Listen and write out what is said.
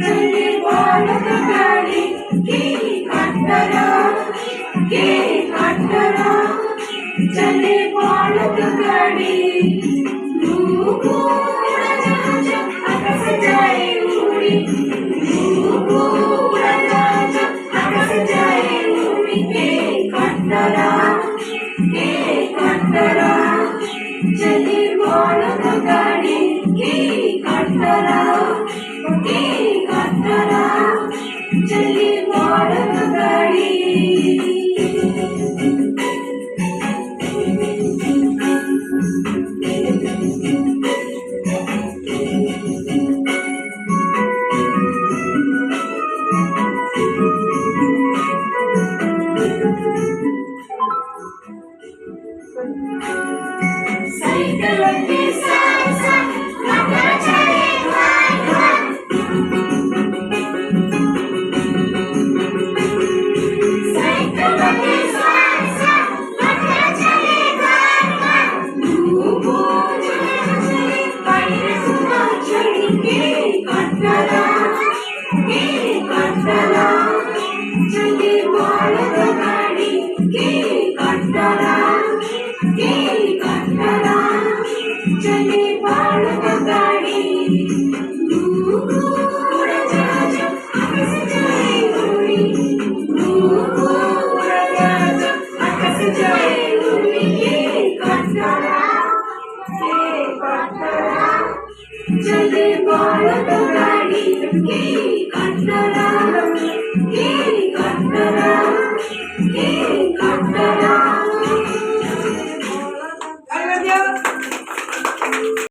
चले बालक गाडी की काटरा के काटरा चले बालक गाडी उड़ाजा आकाश जाए उड़ी उड़ाजा आकाश जाए उड़ी के काटरा चले बालक गाडी की काटरा चली बालक गाडी साइकिल के साथ साथ